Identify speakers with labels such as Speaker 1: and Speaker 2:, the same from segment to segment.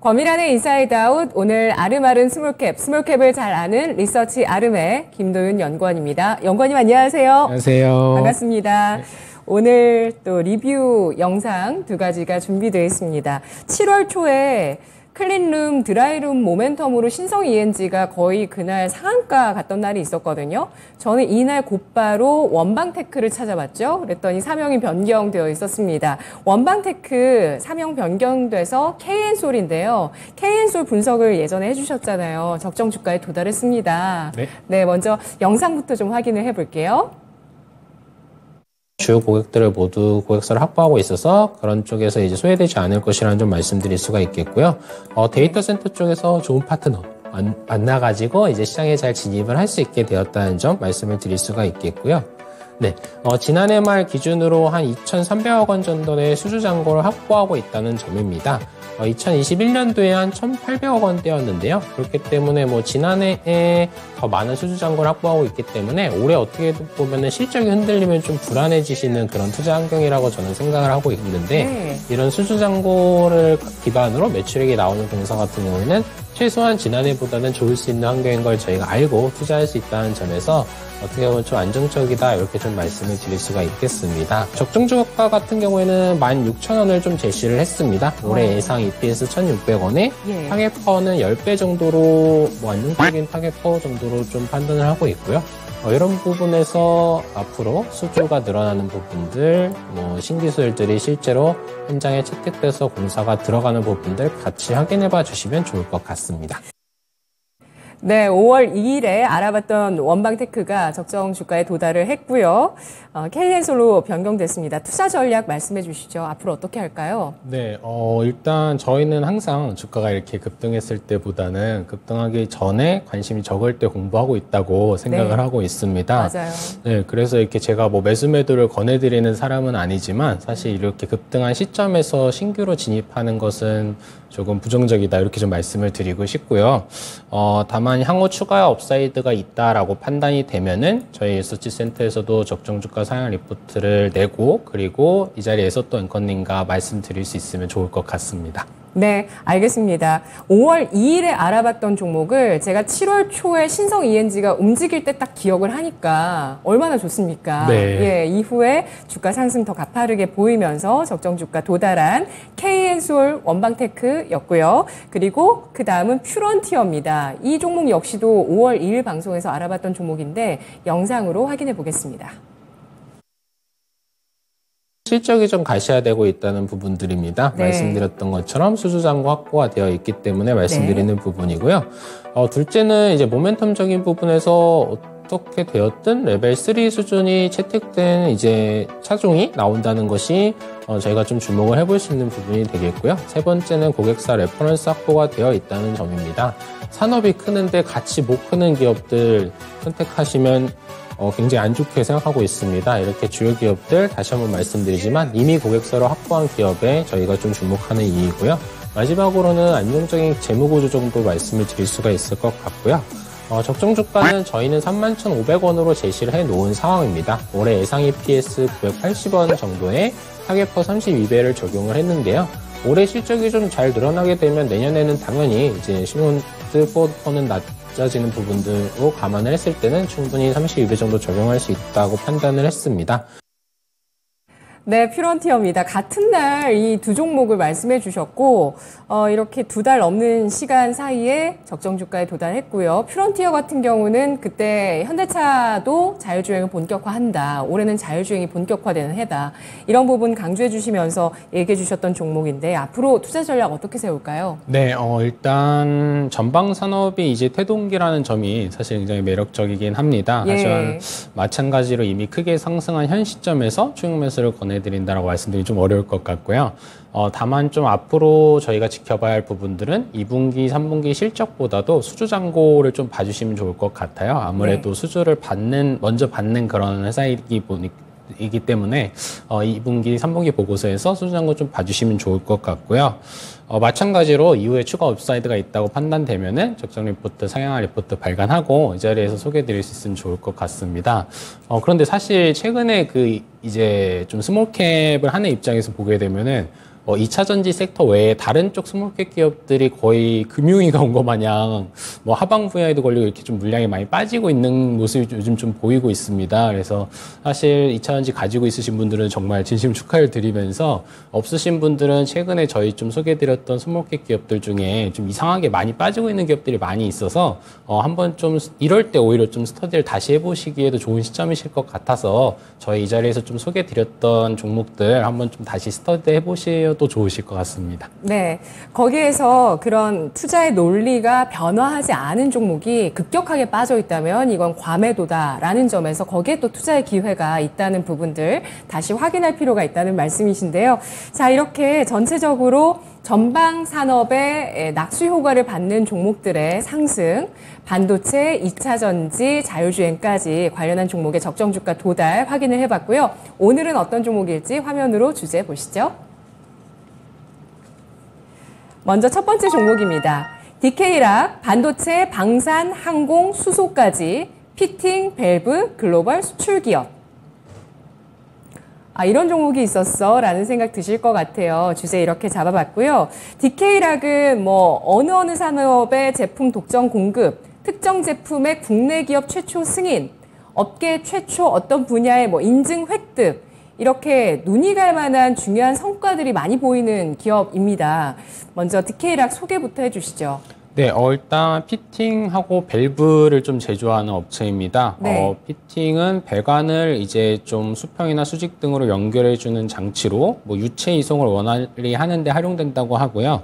Speaker 1: 권미란의 인사이드 아웃, 오늘 아름아름 스몰캡을 잘 아는 리서치 아름의 김도윤 연구원입니다. 연구원님 안녕하세요.
Speaker 2: 안녕하세요.
Speaker 1: 반갑습니다. 네. 오늘 또 리뷰 영상 두 가지가 준비되어 있습니다. 7월 초에 클린룸, 드라이룸 모멘텀으로 신성 ENG가 거의 그날 상한가 갔던 날이 있었거든요. 저는 이날 곧바로 원방테크를 찾아봤죠. 그랬더니 사명이 변경되어 있었습니다. 원방테크 사명 변경돼서 KN솔인데요. KN솔 분석을 예전에 해주셨잖아요. 적정 주가에 도달했습니다. 네, 먼저 영상부터 좀 확인을 해볼게요.
Speaker 2: 주요 고객들을 모두 고객사를 확보하고 있어서 그런 쪽에서 이제 소외되지 않을 것이라는 좀 말씀드릴 수가 있겠고요. 데이터 센터 쪽에서 좋은 파트너 만나가지고 이제 시장에 잘 진입을 할 수 있게 되었다는 점 말씀을 드릴 수가 있겠고요. 네, 지난해 말 기준으로 한 2,300억 원 정도의 수주 잔고를 확보하고 있다는 점입니다. 2021년도에 한 1,800억 원대였는데요. 그렇기 때문에 지난해에 더 많은 수주 잔고를 확보하고 있기 때문에 올해 어떻게 보면은 실적이 흔들리면 좀 불안해지시는 그런 투자 환경이라고 저는 생각을 하고 있는데 이런 수주 잔고를 기반으로 매출액이 나오는 공사 같은 경우에는 최소한 지난해보다는 좋을 수 있는 환경인 걸 저희가 알고 투자할 수 있다는 점에서 어떻게 보면 좀 안정적이다 이렇게 좀 말씀을 드릴 수가 있겠습니다. 적정 주가 같은 경우에는 16,000원을 좀 제시를 했습니다. 올해 예상 EPS 1,600원에 타겟퍼는 10배 정도로 안정적인 타겟퍼 정도로 좀 판단을 하고 있고요. 이런 부분에서 앞으로 수주가 늘어나는 부분들, 신기술들이 실제로 현장에 채택돼서 공사가 들어가는 부분들 같이 확인해 봐 주시면 좋을 것 같습니다.
Speaker 1: 네, 5월 2일에 알아봤던 원방테크가 적정 주가에 도달을 했고요. KN솔로 변경됐습니다. 투자 전략 말씀해 주시죠. 앞으로 어떻게 할까요?
Speaker 2: 네, 일단 저희는 항상 주가가 이렇게 급등했을 때보다는 급등하기 전에 관심이 적을 때 공부하고 있다고 생각을 하고 있습니다.
Speaker 1: 맞아요.
Speaker 2: 네, 그래서 이렇게 제가 매수 매도를 권해드리는 사람은 아니지만 사실 이렇게 급등한 시점에서 신규로 진입하는 것은 조금 부정적이다 이렇게 좀 말씀을 드리고 싶고요. 다만 향후 추가 업사이드가 있다라고 판단이 되면은 저희 리서치 센터에서도 적정 주가 상향 리포트를 내고 그리고 이 자리에서 또 앵커님과 말씀드릴 수 있으면 좋을 것 같습니다.
Speaker 1: 네, 알겠습니다. 5월 2일에 알아봤던 종목을 제가 7월 초에 신성 ENG가 움직일 때 딱 기억을 하니까 얼마나 좋습니까?
Speaker 2: 네.
Speaker 1: 이후에 주가 상승 더 가파르게 보이면서 적정 주가 도달한 KN솔 원방테크였고요. 그리고 그 다음은 퓨런티어입니다. 이 종목 역시도 5월 2일 방송에서 알아봤던 종목인데 영상으로 확인해 보겠습니다.
Speaker 2: 실적이 좀 가시화되고 있다는 부분들입니다. 말씀드렸던 것처럼 수주 잔고 확보가 되어 있기 때문에 말씀드리는 부분이고요. 둘째는 이제 모멘텀적인 부분에서 어떻게 되었든 레벨 3 수준이 채택된 이제 차종이 나온다는 것이 저희가 좀 주목을 해볼 수 있는 부분이 되겠고요. 세 번째는 고객사 레퍼런스 확보가 되어 있다는 점입니다. 산업이 크는데 같이 못 크는 기업들 선택하시면 굉장히 안 좋게 생각하고 있습니다. 이렇게 주요 기업들 다시 한번 말씀드리지만 이미 고객사를 확보한 기업에 저희가 좀 주목하는 이유이고요. 마지막으로는 안정적인 재무구조 정도 말씀을 드릴 수가 있을 것 같고요. 적정 주가는 저희는 31,500원으로 제시를 해놓은 상황입니다. 올해 예상 EPS 980원 정도의 타겟퍼 32배를 적용을 했는데요. 올해 실적이 좀 잘 늘어나게 되면 내년에는 당연히 이제 신혼드포는 낮아지는 부분들로 감안을 했을 때는 충분히 32배 정도 적용할 수 있다고 판단을 했습니다.
Speaker 1: 네, 퓨런티어입니다. 같은 날 이 두 종목을 말씀해 주셨고 이렇게 2달 넘는 시간 사이에 적정 주가에 도달했고요. 퓨런티어 같은 경우는 그때 현대차도 자율주행을 본격화한다. 올해는 자율주행이 본격화되는 해다. 이런 부분 강조해 주시면서 얘기해 주셨던 종목인데 앞으로 투자 전략 어떻게 세울까요?
Speaker 2: 네, 일단 전방 산업이 이제 태동기라는 점이 사실 굉장히 매력적이긴 합니다. 하지만 마찬가지로 이미 크게 상승한 현 시점에서 추격 매수를 권해드린다라고 말씀드리기 좀 어려울 것 같고요. 다만 좀 앞으로 저희가 지켜봐야 할 부분들은 2분기, 3분기 실적보다도 수주 잔고를 좀 봐주시면 좋을 것 같아요. 아무래도 수주를 먼저 받는 그런 회사이기 때문에 2분기, 3분기 보고서에서 수주 잔고 좀 봐주시면 좋을 것 같고요. 마찬가지로 이후에 추가 업사이드가 있다고 판단되면은 적정 리포트, 상향한 리포트 발간하고 이 자리에서 소개해드릴 수 있으면 좋을 것 같습니다. 그런데 사실 최근에 이제 좀 스몰캡을 하는 입장에서 보게 되면은 2차 전지 섹터 외에 다른 쪽 스몰캡 기업들이 거의 금융위가 온 것 마냥 뭐 하방 분야에도 걸리고 이렇게 좀 물량이 많이 빠지고 있는 모습이 요즘 좀 보이고 있습니다. 그래서 사실 2차 전지 가지고 있으신 분들은 정말 진심 축하를 드리면서 없으신 분들은 최근에 저희 좀 소개해드렸던 스몰캡 기업들 중에 좀 이상하게 많이 빠지고 있는 기업들이 많이 있어서 한번 좀 이럴 때 오히려 좀 스터디를 다시 해보시기에도 좋은 시점이실 것 같아서 저희 이 자리에서 좀 소개해드렸던 종목들 한번 좀 다시 스터디 해보셔도 좋으실 것 같습니다.
Speaker 1: 네, 거기에서 그런 투자의 논리가 변화하지 않은 종목이 급격하게 빠져 있다면 이건 과매도다라는 점에서 거기에 또 투자의 기회가 있다는 부분들 다시 확인할 필요가 있다는 말씀이신데요. 자, 이렇게 전체적으로 전방 산업의 낙수 효과를 받는 종목들의 상승, 반도체, 2차 전지, 자율주행까지 관련한 종목의 적정 주가 도달 확인을 해봤고요. 오늘은 어떤 종목일지 화면으로 주제 보시죠. 먼저 첫 번째 종목입니다. DK락, 반도체, 방산, 항공, 수소까지 피팅, 밸브, 글로벌 수출 기업. 아, 이런 종목이 있었어 라는 생각 드실 것 같아요. 주제 이렇게 잡아봤고요. DK락은 뭐 어느 산업의 제품 독점 공급, 특정 제품의 국내 기업 최초 승인, 업계 최초 어떤 분야의 뭐 인증 획득, 이렇게 눈이 갈 만한 중요한 성과들이 많이 보이는 기업입니다. 먼저 DK락 소개부터 해주시죠.
Speaker 2: 네, 일단 피팅하고 밸브를 좀 제조하는 업체입니다.
Speaker 1: 네.
Speaker 2: 피팅은 배관을 이제 좀 수평이나 수직 등으로 연결해주는 장치로 뭐 유체 이송을 원활히 하는데 활용된다고 하고요.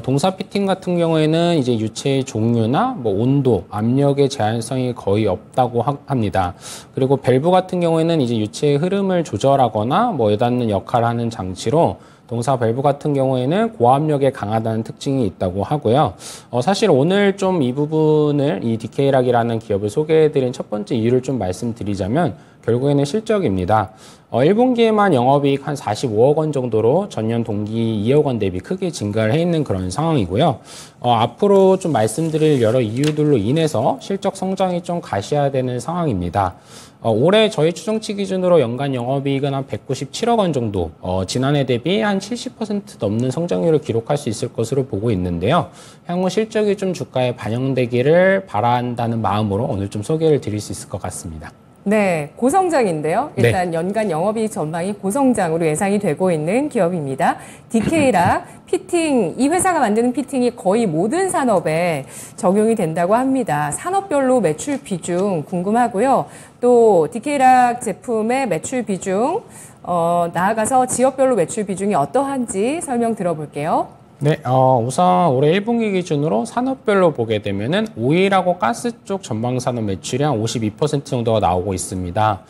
Speaker 2: 동사 피팅 같은 경우에는 이제 유체의 종류나 뭐 온도, 압력의 제한성이 거의 없다고 합니다. 그리고 밸브 같은 경우에는 이제 유체의 흐름을 조절하거나 뭐 여닫는 역할을 하는 장치로 동사 밸브 같은 경우에는 고압력에 강하다는 특징이 있다고 하고요. 사실 오늘 좀 이 부분을 이 DK락이라는 기업을 소개해드린 첫 번째 이유를 좀 말씀드리자면 결국에는 실적입니다. 1분기에만 영업이익 한 45억 원 정도로 전년 동기 2억 원 대비 크게 증가를 해 있는 그런 상황이고요. 앞으로 좀 말씀드릴 여러 이유들로 인해서 실적 성장이 좀 가시화되는 상황입니다. 올해 저희 추정치 기준으로 연간 영업이익은 한 197억 원 정도, 지난해 대비 한 70% 넘는 성장률을 기록할 수 있을 것으로 보고 있는데요. 향후 실적이 좀 주가에 반영되기를 바란다는 마음으로 오늘 좀 소개를 드릴 수 있을 것 같습니다.
Speaker 1: 네, 고성장인데요. 일단
Speaker 2: 네.
Speaker 1: 연간 영업이익 전망이 고성장으로 예상이 되고 있는 기업입니다. DK락, 피팅, 이 회사가 만드는 피팅이 거의 모든 산업에 적용이 된다고 합니다. 산업별로 매출 비중 궁금하고요. 또 DK락 제품의 매출 비중, 나아가서 지역별로 매출 비중이 어떠한지 설명 들어볼게요.
Speaker 2: 네, 우선 올해 1분기 기준으로 산업별로 보게 되면은 오일하고 가스 쪽 전방산업 매출이 한 52% 정도가 나오고 있습니다.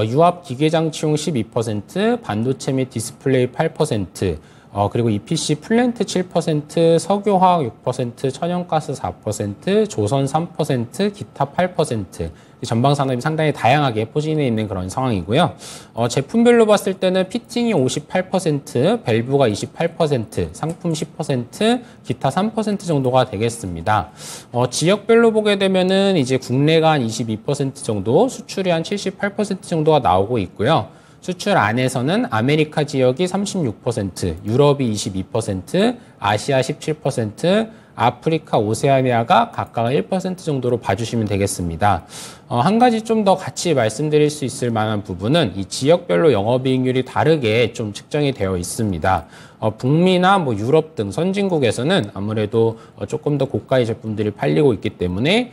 Speaker 2: 유압 기계장치용 12%, 반도체 및 디스플레이 8%, 그리고 EPC 플랜트 7%, 석유화학 6%, 천연가스 4%, 조선 3%, 기타 8%. 전방 산업이 상당히 다양하게 포진해 있는 그런 상황이고요. 제품별로 봤을 때는 피팅이 58%, 밸브가 28%, 상품 10%, 기타 3% 정도가 되겠습니다. 지역별로 보게 되면은 이제 국내가 한 22% 정도, 수출이 한 78% 정도가 나오고 있고요. 수출 안에서는 아메리카 지역이 36%, 유럽이 22%, 아시아 17%, 아프리카, 오세아니아가 각각 1% 정도로 봐주시면 되겠습니다. 한 가지 좀 더 같이 말씀드릴 수 있을 만한 부분은 이 지역별로 영업이익률이 다르게 좀 측정이 되어 있습니다. 북미나 뭐 유럽 등 선진국에서는 아무래도 조금 더 고가의 제품들이 팔리고 있기 때문에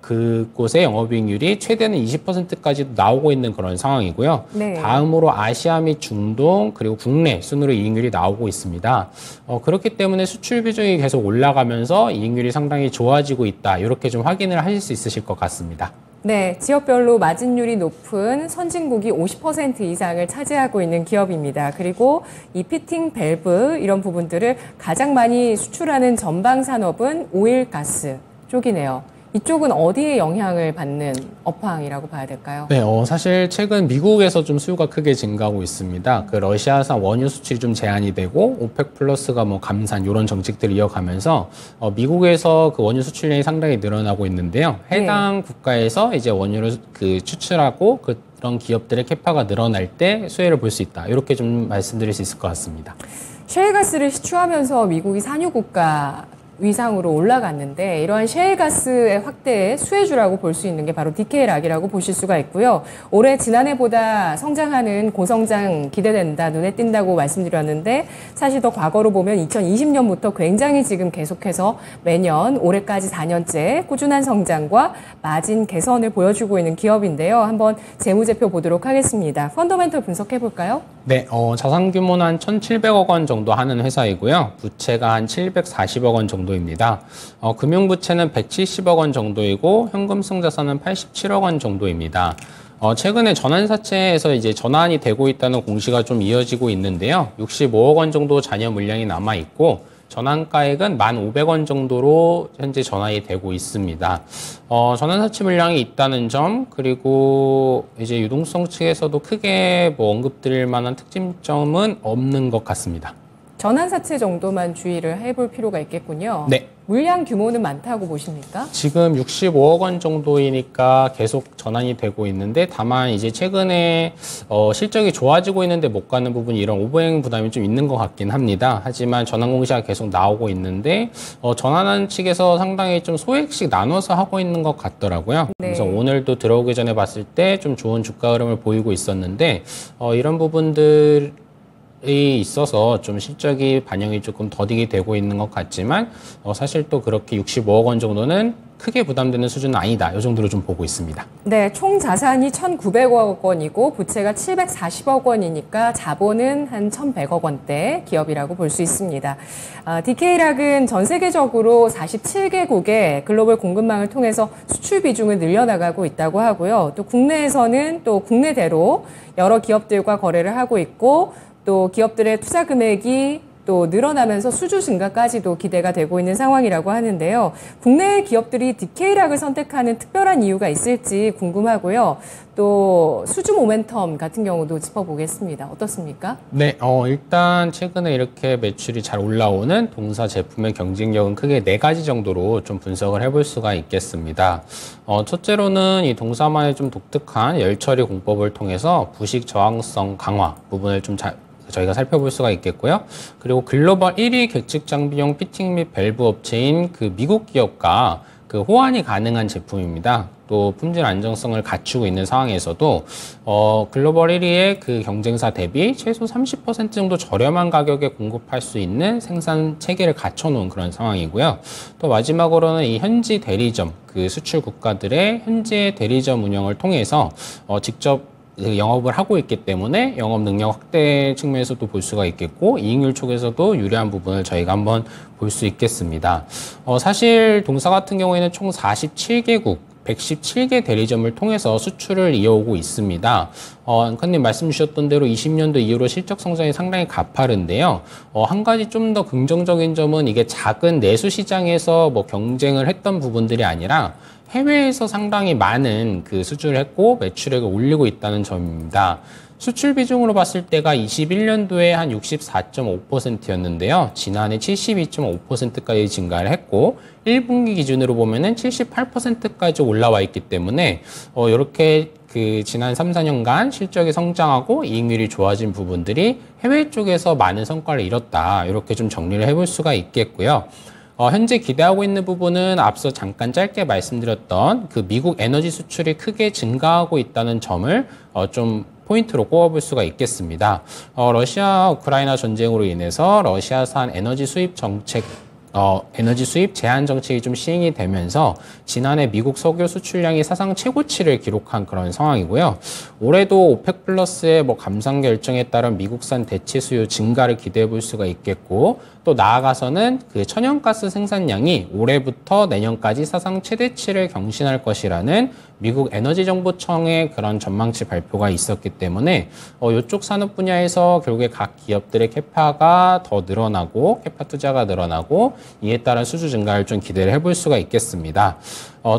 Speaker 2: 그곳의 영업이익률이 최대는 20%까지도 나오고 있는 그런 상황이고요.
Speaker 1: 네.
Speaker 2: 다음으로 아시아 및 중동 그리고 국내 순으로 이익률이 나오고 있습니다. 그렇기 때문에 수출 비중이 계속 올라가면서 이익률이 상당히 좋아지고 있다. 이렇게 좀 확인을 하실 수 있으실 것 같습니다.
Speaker 1: 네, 지역별로 마진율이 높은 선진국이 50% 이상을 차지하고 있는 기업입니다. 그리고 이 피팅, 밸브 이런 부분들을 가장 많이 수출하는 전방 산업은 오일, 가스 쪽이네요. 이쪽은 어디에 영향을 받는 업황이라고 봐야 될까요?
Speaker 2: 네, 사실 최근 미국에서 좀 수요가 크게 증가하고 있습니다. 그 러시아산 원유 수출이 좀 제한이 되고 오펙 플러스가 뭐 감산 이런 정책들을 이어가면서 미국에서 그 원유 수출량이 상당히 늘어나고 있는데요. 해당 국가에서 이제 원유를 그 추출하고 그 그런 기업들의 캐파가 늘어날 때 수혜를 볼 수 있다. 이렇게 좀 말씀드릴 수 있을 것 같습니다.
Speaker 1: 셰일가스를 시추하면서 미국이 산유국가 위상으로 올라갔는데 이러한 셰일가스의 확대에 수혜주라고 볼 수 있는 게 바로 DK락이라고 보실 수가 있고요. 올해 지난해보다 성장하는 고성장 기대된다, 눈에 띈다고 말씀드렸는데 사실 더 과거로 보면 2020년부터 굉장히 지금 계속해서 매년 올해까지 4년째 꾸준한 성장과 마진 개선을 보여주고 있는 기업인데요. 한번 재무제표 보도록 하겠습니다. 펀더멘털 분석해 볼까요?
Speaker 2: 네, 자산 규모는 한 1,700억 원 정도 하는 회사이고요. 부채가 한 740억 원 정도입니다. 금융부채는 170억 원 정도이고 현금성 자산은 87억 원 정도입니다. 최근에 전환사채에서 이제 전환이 되고 있다는 공시가 좀 이어지고 있는데요. 65억 원 정도 잔여 물량이 남아 있고 전환가액은 1,500원 정도로 현재 전환이 되고 있습니다. 전환사채 물량이 있다는 점, 그리고 이제 유동성 측에서도 크게 뭐 언급드릴 만한 특징점은 없는 것 같습니다.
Speaker 1: 전환사채 정도만 주의를 해볼 필요가 있겠군요.
Speaker 2: 네.
Speaker 1: 물량 규모는 많다고 보십니까?
Speaker 2: 지금 65억 원 정도이니까 계속 전환이 되고 있는데 다만 이제 최근에 실적이 좋아지고 있는데 못 가는 부분이 이런 오버행 부담이 좀 있는 것 같긴 합니다. 하지만 전환 공시가 계속 나오고 있는데 전환하는 측에서 상당히 좀 소액씩 나눠서 하고 있는 것 같더라고요.
Speaker 1: 네.
Speaker 2: 그래서 오늘도 들어오기 전에 봤을 때 좀 좋은 주가 흐름을 보이고 있었는데 이런 부분들 이 있어서 좀 실적이 반영이 조금 더디게 되고 있는 것 같지만 사실 또 그렇게 65억 원 정도는 크게 부담되는 수준은 아니다. 이 정도로 좀 보고 있습니다.
Speaker 1: 네, 총 자산이 1,900억 원이고 부채가 740억 원이니까 자본은 한 1,100억 원대 기업이라고 볼 수 있습니다. DK락은 전 세계적으로 47개국의 글로벌 공급망을 통해서 수출 비중을 늘려나가고 있다고 하고요. 또 국내에서는 또 국내대로 여러 기업들과 거래를 하고 있고 또 기업들의 투자 금액이 또 늘어나면서 수주 증가까지도 기대가 되고 있는 상황이라고 하는데요. 국내 기업들이 DK락을 선택하는 특별한 이유가 있을지 궁금하고요. 또 수주 모멘텀 같은 경우도 짚어보겠습니다. 어떻습니까?
Speaker 2: 네, 일단 최근에 이렇게 매출이 잘 올라오는 동사 제품의 경쟁력은 크게 4가지 정도로 좀 분석을 해볼 수가 있겠습니다. 첫째로는 이 동사만의 좀 독특한 열처리 공법을 통해서 부식 저항성 강화 부분을 좀 저희가 살펴볼 수가 있겠고요. 그리고 글로벌 1위 객측 장비용 피팅 및 밸브 업체인 그 미국 기업과 그 호환이 가능한 제품입니다. 또 품질 안정성을 갖추고 있는 상황에서도 글로벌 1위의 그 경쟁사 대비 최소 30% 정도 저렴한 가격에 공급할 수 있는 생산 체계를 갖춰놓은 그런 상황이고요. 또 마지막으로는 이 현지 대리점, 그 수출 국가들의 현지 대리점 운영을 통해서 직접 영업을 하고 있기 때문에 영업 능력 확대 측면에서도 볼 수가 있겠고 이익률 쪽에서도 유리한 부분을 저희가 한번 볼 수 있겠습니다. 사실 동사 같은 경우에는 총 47개국 117개 대리점을 통해서 수출을 이어오고 있습니다. 앵커님 말씀 주셨던 대로 20년도 이후로 실적 성장이 상당히 가파른데요. 한 가지 좀 더 긍정적인 점은 이게 작은 내수 시장에서 뭐 경쟁을 했던 부분들이 아니라 해외에서 상당히 많은 그 수주를 했고 매출액을 올리고 있다는 점입니다. 수출 비중으로 봤을 때가 21년도에 한 64.5%였는데요. 지난해 72.5%까지 증가를 했고 1분기 기준으로 보면은 78%까지 올라와 있기 때문에 이렇게 그 지난 3, 4년간 실적이 성장하고 이익률이 좋아진 부분들이 해외 쪽에서 많은 성과를 이뤘다. 이렇게 좀 정리를 해볼 수가 있겠고요. 현재 기대하고 있는 부분은 앞서 잠깐 짧게 말씀드렸던 그 미국 에너지 수출이 크게 증가하고 있다는 점을 좀 포인트로 꼽아볼 수가 있겠습니다. 러시아 우크라이나 전쟁으로 인해서 러시아산 에너지 수입 정책 에너지 수입 제한 정책이 좀 시행이 되면서 지난해 미국 석유 수출량이 사상 최고치를 기록한 그런 상황이고요. 올해도 오펙 플러스의 뭐 감산 결정에 따른 미국산 대체 수요 증가를 기대해 볼 수가 있겠고 또 나아가서는 그 천연가스 생산량이 올해부터 내년까지 사상 최대치를 경신할 것이라는 미국 에너지정보청의 그런 전망치 발표가 있었기 때문에 이쪽 산업 분야에서 결국에 각 기업들의 캐파가 더 늘어나고 캐파 투자가 늘어나고 이에 따른 수주 증가를 좀 기대를 해볼 수가 있겠습니다.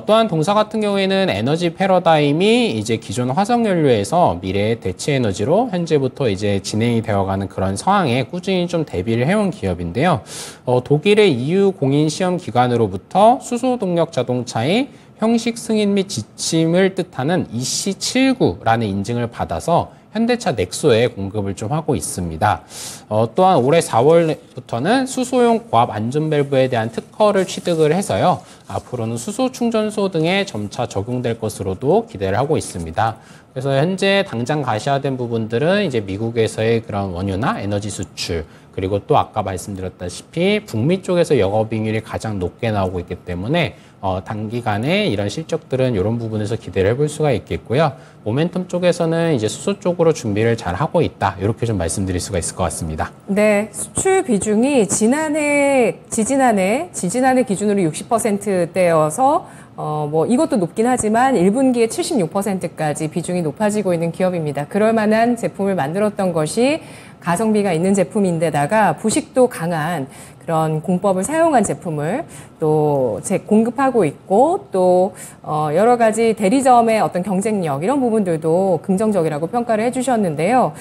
Speaker 2: 또한 동사 같은 경우에는 에너지 패러다임이 이제 기존 화석연료에서 미래의 대체 에너지로 현재부터 이제 진행이 되어가는 그런 상황에 꾸준히 좀 대비를 해온 기업인데요. 독일의 EU 공인 시험 기관으로부터 수소 동력 자동차의 형식 승인 및 지침을 뜻하는 EC79라는 인증을 받아서 현대차 넥소에 공급을 좀 하고 있습니다. 또한 올해 4월부터는 수소용 고압 안전 밸브에 대한 특허를 취득을 해서요. 앞으로는 수소 충전소 등에 점차 적용될 것으로도 기대를 하고 있습니다. 그래서 현재 당장 가시화된 부분들은 이제 미국에서의 그런 원유나 에너지 수출, 그리고 또 아까 말씀드렸다시피 북미 쪽에서 영업이익률이 가장 높게 나오고 있기 때문에 단기간에 이런 실적들은 이런 부분에서 기대를 해볼 수가 있겠고요. 모멘텀 쪽에서는 이제 수소 쪽으로 준비를 잘 하고 있다. 이렇게 좀 말씀드릴 수가 있을 것 같습니다.
Speaker 1: 네, 수출 비중이 지지난해 기준으로 60%대여서 이것도 높긴 하지만 1분기에 76%까지 비중이 높아지고 있는 기업입니다. 그럴 만한 제품을 만들었던 것이 가성비가 있는 제품인데다가 부식도 강한 그런 공법을 사용한 제품을 또 공급하고 있고 또 여러 가지 대리점의 어떤 경쟁력 이런 부분들도 긍정적이라고 평가를 해주셨는데요.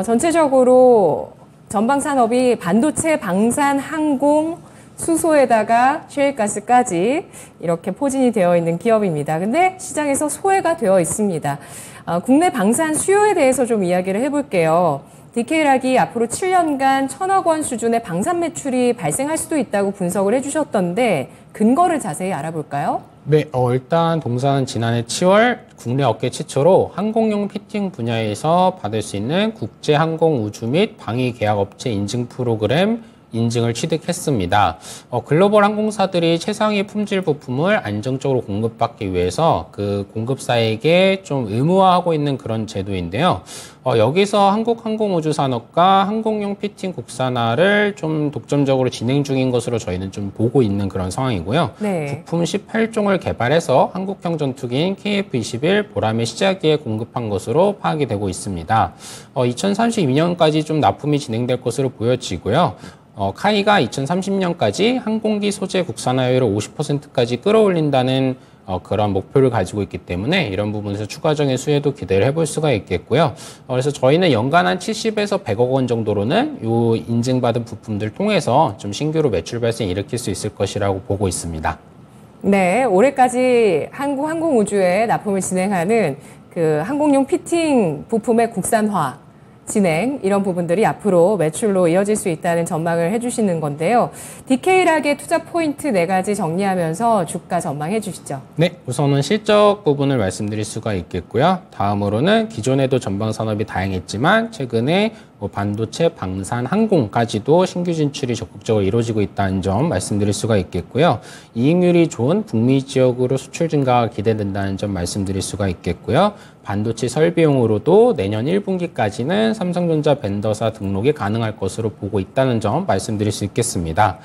Speaker 1: 전체적으로 전방 산업이 반도체, 방산, 항공, 수소에다가 셰일가스까지 이렇게 포진이 되어 있는 기업입니다. 근데 시장에서 소외가 되어 있습니다. 국내 방산 수요에 대해서 좀 이야기를 해볼게요. 디케일락이 앞으로 7년간 1,000억 원 수준의 방산 매출이 발생할 수도 있다고 분석을 해주셨던데 근거를 자세히 알아볼까요?
Speaker 2: 네, 일단 동사는 지난해 10월 국내 업계 최초로 항공용 피팅 분야에서 받을 수 있는 국제항공우주 및 방위계약업체 인증 프로그램 인증을 취득했습니다. 글로벌 항공사들이 최상위 품질 부품을 안정적으로 공급받기 위해서 그 공급사에게 좀 의무화하고 있는 그런 제도인데요. 여기서 한국항공우주산업과 항공용 피팅 국산화를 좀 독점적으로 진행 중인 것으로 저희는 좀 보고 있는 그런 상황이고요.
Speaker 1: 네.
Speaker 2: 부품 18종을 개발해서 한국형 전투기인 KF-21 보람의 시작기에 공급한 것으로 파악이 되고 있습니다. 2032년까지 좀 납품이 진행될 것으로 보여지고요. 카이가 2030년까지 항공기 소재 국산화율을 50%까지 끌어올린다는 그런 목표를 가지고 있기 때문에 이런 부분에서 추가적인 수혜도 기대를 해볼 수가 있겠고요. 그래서 저희는 연간 한 70에서 100억 원 정도로는 이 인증받은 부품들 통해서 좀 신규로 매출 발생 일으킬 수 있을 것이라고 보고 있습니다.
Speaker 1: 네, 올해까지 한국항공우주에 납품을 진행하는 그 항공용 피팅 부품의 국산화 진행 이런 부분들이 앞으로 매출로 이어질 수 있다는 전망을 해주시는 건데요. 디케일락의 투자 포인트 4가지 정리하면서 주가 전망해 주시죠.
Speaker 2: 네, 우선은 실적 부분을 말씀드릴 수가 있겠고요. 다음으로는 기존에도 전방 산업이 다양했지만 최근에 반도체, 방산, 항공까지도 신규 진출이 적극적으로 이루어지고 있다는 점 말씀드릴 수가 있겠고요. 이익률이 좋은 북미 지역으로 수출 증가가 기대된다는 점 말씀드릴 수가 있겠고요. 반도체 설비용으로도 내년 1분기까지는 삼성전자 벤더사 등록이 가능할 것으로 보고 있다는 점 말씀드릴 수 있겠습니다.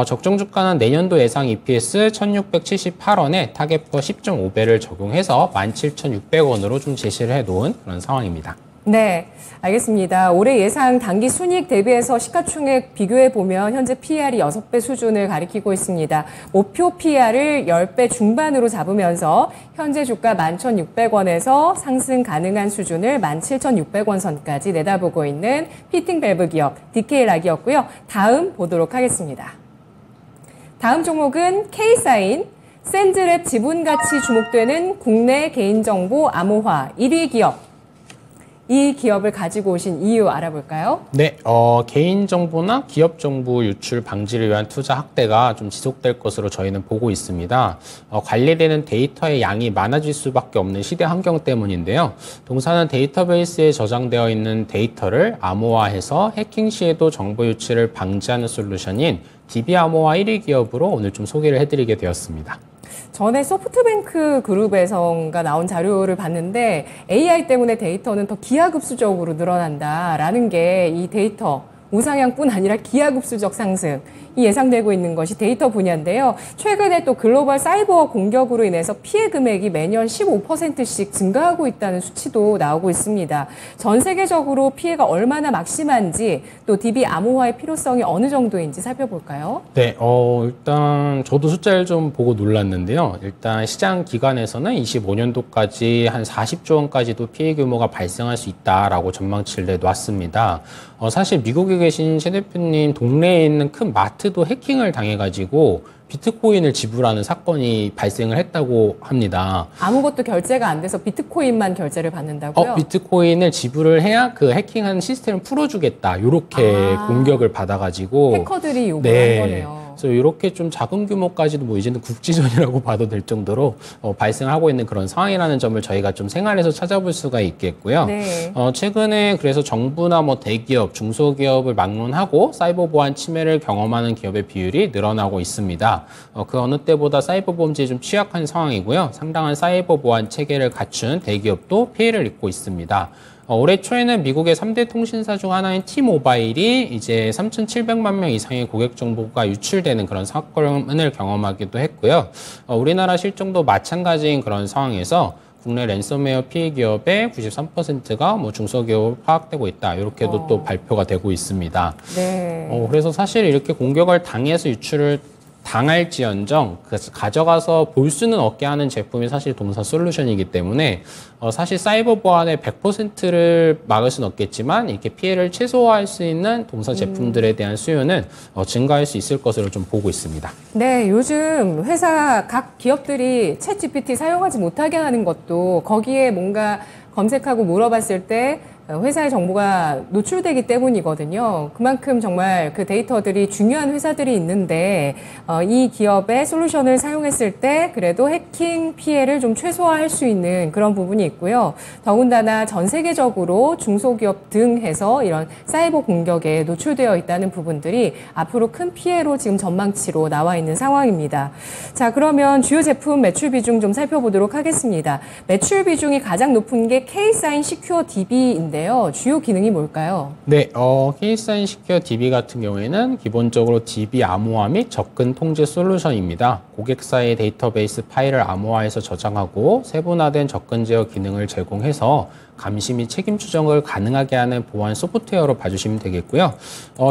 Speaker 2: 적정 주가는 내년도 예상 EPS 1678원에 타겟퍼 10.5배를 적용해서 17,600원으로 좀 제시를 해놓은 그런 상황입니다.
Speaker 1: 네, 알겠습니다. 올해 예상 당기 순이익 대비해서 시가총액 비교해 보면 현재 PER이 6배 수준을 가리키고 있습니다. 목표 PER을 10배 중반으로 잡으면서 현재 주가 11,600원에서 상승 가능한 수준을 17,600원 선까지 내다보고 있는 피팅 밸브 기업 디케일락이었고요. 다음 보도록 하겠습니다. 다음 종목은 K사인 샌드랩 지분가치 주목되는 국내 개인정보 암호화 1위 기업. 이 기업을 가지고 오신 이유 알아볼까요?
Speaker 2: 네, 개인정보나 기업정보 유출 방지를 위한 투자 확대가 좀 지속될 것으로 저희는 보고 있습니다. 관리되는 데이터의 양이 많아질 수밖에 없는 시대 환경 때문인데요. 동사는 데이터베이스에 저장되어 있는 데이터를 암호화해서 해킹 시에도 정보 유출을 방지하는 솔루션인 DB 암호화 1위 기업으로 오늘 좀 소개를 해드리게 되었습니다.
Speaker 1: 전에 소프트뱅크 그룹에서가 나온 자료를 봤는데 AI 때문에 데이터는 더 기하급수적으로 늘어난다라는 게 이 데이터 우상향뿐 아니라 기하급수적 상승이 예상되고 있는 것이 데이터 분야인데요. 최근에 또 글로벌 사이버 공격으로 인해서 피해 금액이 매년 15%씩 증가하고 있다는 수치도 나오고 있습니다. 전 세계적으로 피해가 얼마나 막심한지 또 DB 암호화의 필요성이 어느 정도인지 살펴볼까요?
Speaker 2: 네, 일단 저도 숫자를 좀 보고 놀랐는데요. 일단 시장 기관에서는 25년도까지 한 40조 원까지도 피해 규모가 발생할 수 있다라고 전망치를 내놨습니다. 사실 미국이 계신 최 대표님 동네에 있는 큰 마트도 해킹을 당해가지고 비트코인을 지불하는 사건이 발생을 했다고 합니다.
Speaker 1: 아무것도 결제가 안 돼서 비트코인만 결제를 받는다고요?
Speaker 2: 비트코인을 지불을 해야 그 해킹한 시스템을 풀어주겠다. 이렇게 공격을 받아가지고
Speaker 1: 해커들이 요구한 거네요.
Speaker 2: 그래서 이렇게 좀 작은 규모까지도 뭐 이제는 국지전이라고 봐도 될 정도로 발생하고 있는 그런 상황이라는 점을 저희가 좀 생활에서 찾아볼 수가 있겠고요.
Speaker 1: 네.
Speaker 2: 최근에 그래서 정부나 뭐 대기업, 중소기업을 막론하고 사이버 보안 침해를 경험하는 기업의 비율이 늘어나고 있습니다. 그 어느 때보다 사이버 범죄에 좀 취약한 상황이고요. 상당한 사이버 보안 체계를 갖춘 대기업도 피해를 입고 있습니다. 올해 초에는 미국의 3대 통신사 중 하나인 T-모바일이 이제 3,700만 명 이상의 고객 정보가 유출되는 그런 사건을 경험하기도 했고요. 우리나라 실정도 마찬가지인 그런 상황에서 국내 랜섬웨어 피해 기업의 93%가 뭐 중소기업으로 파악되고 있다. 이렇게도 또 발표가 되고 있습니다.
Speaker 1: 네.
Speaker 2: 그래서 사실 이렇게 공격을 당해서 유출을 당할지언정 가져가서 볼 수는 없게 하는 제품이 사실 동사 솔루션이기 때문에 사실 사이버 보안의 100%를 막을 수는 없겠지만 이렇게 피해를 최소화할 수 있는 동사 제품들에 대한 수요는 증가할 수 있을 것으로 좀 보고 있습니다.
Speaker 1: 네, 요즘 회사 각 기업들이 챗 GPT 사용하지 못하게 하는 것도 거기에 뭔가 검색하고 물어봤을 때 회사의 정보가 노출되기 때문이거든요. 그만큼 정말 그 데이터들이 중요한 회사들이 있는데 이 기업의 솔루션을 사용했을 때 그래도 해킹 피해를 좀 최소화할 수 있는 그런 부분이 있고요. 더군다나 전 세계적으로 중소기업 등 해서 이런 사이버 공격에 노출되어 있다는 부분들이 앞으로 큰 피해로 지금 전망치로 나와 있는 상황입니다. 자, 그러면 주요 제품 매출 비중 좀 살펴보도록 하겠습니다. 매출 비중이 가장 높은 게 K사인 시큐어 DB인데요. 주요 기능이 뭘까요?
Speaker 2: 네, K사인 시큐어 DB 같은 경우에는 기본적으로 DB 암호화 및 접근 통제 솔루션입니다. 고객사의 데이터베이스 파일을 암호화해서 저장하고 세분화된 접근 제어 기능을 제공해서 감시 및 책임 추정을 가능하게 하는 보안 소프트웨어로 봐주시면 되겠고요.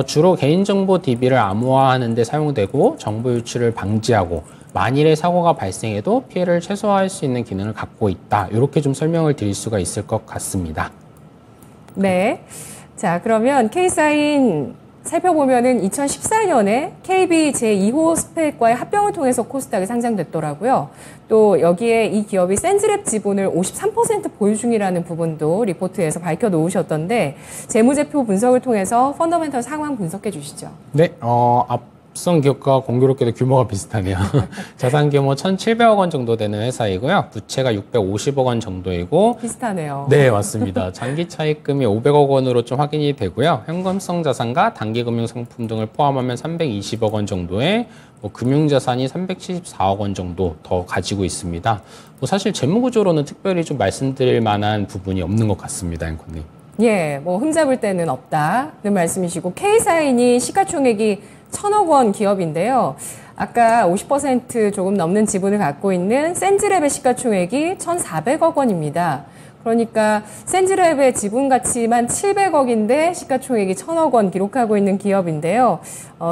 Speaker 2: 주로 개인정보 DB를 암호화하는 데 사용되고 정보 유출을 방지하고 만일의 사고가 발생해도 피해를 최소화할 수 있는 기능을 갖고 있다. 이렇게 좀 설명을 드릴 수가 있을 것 같습니다.
Speaker 1: 네. 자, 그러면 K사인 살펴보면은 2014년에 KB 제2호 스펙과의 합병을 통해서 코스닥에 상장됐더라고요. 또 여기에 이 기업이 센즈랩 지분을 53% 보유 중이라는 부분도 리포트에서 밝혀놓으셨던데 재무제표 분석을 통해서 펀더멘털 상황 분석해 주시죠.
Speaker 2: 네, 앞선 기업과 공교롭게도 규모가 비슷하네요. 자산 규모 1,700억 원 정도 되는 회사이고요. 부채가 650억 원 정도이고
Speaker 1: 비슷하네요.
Speaker 2: 네, 맞습니다. 장기 차입금이 500억 원으로 좀 확인이 되고요. 현금성 자산과 단기 금융 상품 등을 포함하면 320억 원 정도의 금융자산이 374억 원 정도 더 가지고 있습니다. 사실 재무구조로는 특별히 좀 말씀드릴 만한 부분이 없는 것 같습니다, 앵커님.
Speaker 1: 예, 흠잡을 데는 없다는 말씀이시고 K사인이 시가총액이 1,000억 원 기업인데요. 아까 50% 조금 넘는 지분을 갖고 있는 센즈랩의 시가총액이 1,400억 원입니다. 그러니까 센즈랩의 지분 가치만 700억인데 시가총액이 1,000억 원 기록하고 있는 기업인데요.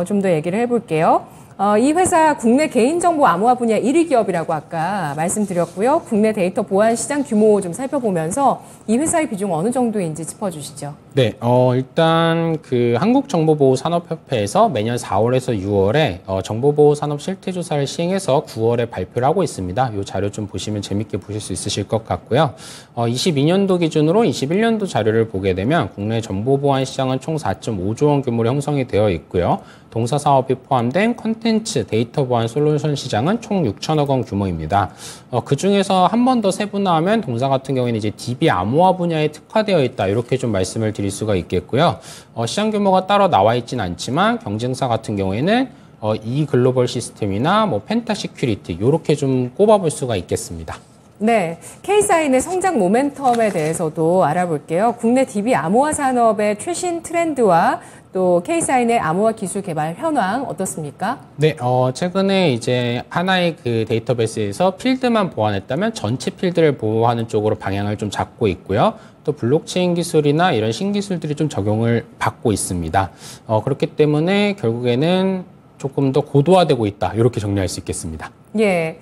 Speaker 1: 좀 더 얘기를 해볼게요. 이 회사 국내 개인정보 암호화 분야 1위 기업이라고 아까 말씀드렸고요. 국내 데이터 보안 시장 규모 좀 살펴보면서 이 회사의 비중 어느 정도인지 짚어주시죠.
Speaker 2: 네, 일단 그 한국정보보호산업협회에서 매년 4월에서 6월에 정보보호산업 실태조사를 시행해서 9월에 발표를 하고 있습니다. 이 자료 좀 보시면 재밌게 보실 수 있으실 것 같고요. 22년도 기준으로 21년도 자료를 보게 되면 국내 정보보안 시장은 총 4.5조 원 규모로 형성이 되어 있고요. 동사 사업이 포함된 콘텐츠 데이터 보안 솔루션 시장은 총 6천억 원 규모입니다. 그 중에서 한 번 더 세분화하면 동사 같은 경우에는 이제 DB 암호화 분야에 특화되어 있다. 이렇게 좀 말씀을 드릴 수가 있겠고요. 시장 규모가 따로 나와 있진 않지만 경쟁사 같은 경우에는 이 글로벌 시스템이나 펜타 시큐리티 이렇게 좀 꼽아볼 수가 있겠습니다.
Speaker 1: 네, K사인의 성장 모멘텀에 대해서도 알아볼게요. 국내 DB 암호화 산업의 최신 트렌드와 또 K사인의 암호화 기술 개발 현황 어떻습니까?
Speaker 2: 네, 최근에 이제 하나의 그 데이터베이스에서 필드만 보완했다면 전체 필드를 보호하는 쪽으로 방향을 좀 잡고 있고요. 또 블록체인 기술이나 이런 신기술들이 좀 적용을 받고 있습니다. 그렇기 때문에 결국에는 조금 더 고도화되고 있다. 이렇게 정리할 수 있겠습니다.
Speaker 1: 예.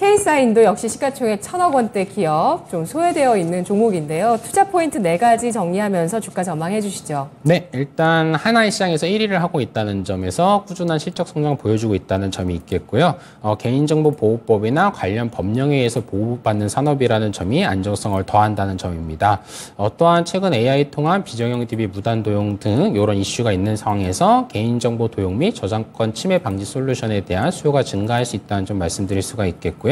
Speaker 1: K사인도 역시 시가총액 1,000억 원대 기업 좀 소외되어 있는 종목인데요. 투자 포인트 4가지 정리하면서 주가 전망해 주시죠.
Speaker 2: 네, 일단 하나의 시장에서 1위를 하고 있다는 점에서 꾸준한 실적 성장 보여주고 있다는 점이 있겠고요. 개인정보보호법이나 관련 법령에 의해서 보호받는 산업이라는 점이 안정성을 더한다는 점입니다. 또한 최근 AI 통한 비정형 DB 무단 도용 등 이런 이슈가 있는 상황에서 개인정보 도용 및 저작권 침해 방지 솔루션에 대한 수요가 증가할 수 있다는 점 말씀드릴 수가 있겠고요.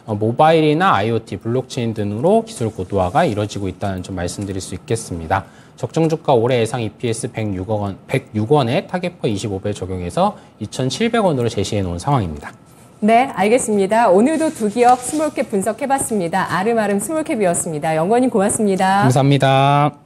Speaker 2: 모바일이나 IoT, 블록체인 등으로 기술 고도화가 이뤄지고 있다는 점 말씀드릴 수 있겠습니다. 적정 주가 올해 예상 EPS 106원에 타겟퍼 25배 적용해서 2,700원으로 제시해 놓은 상황입니다.
Speaker 1: 네, 알겠습니다. 오늘도 두 기업 스몰캡 분석해봤습니다. 아름아름 스몰캡이었습니다. 영건님 고맙습니다.
Speaker 2: 감사합니다.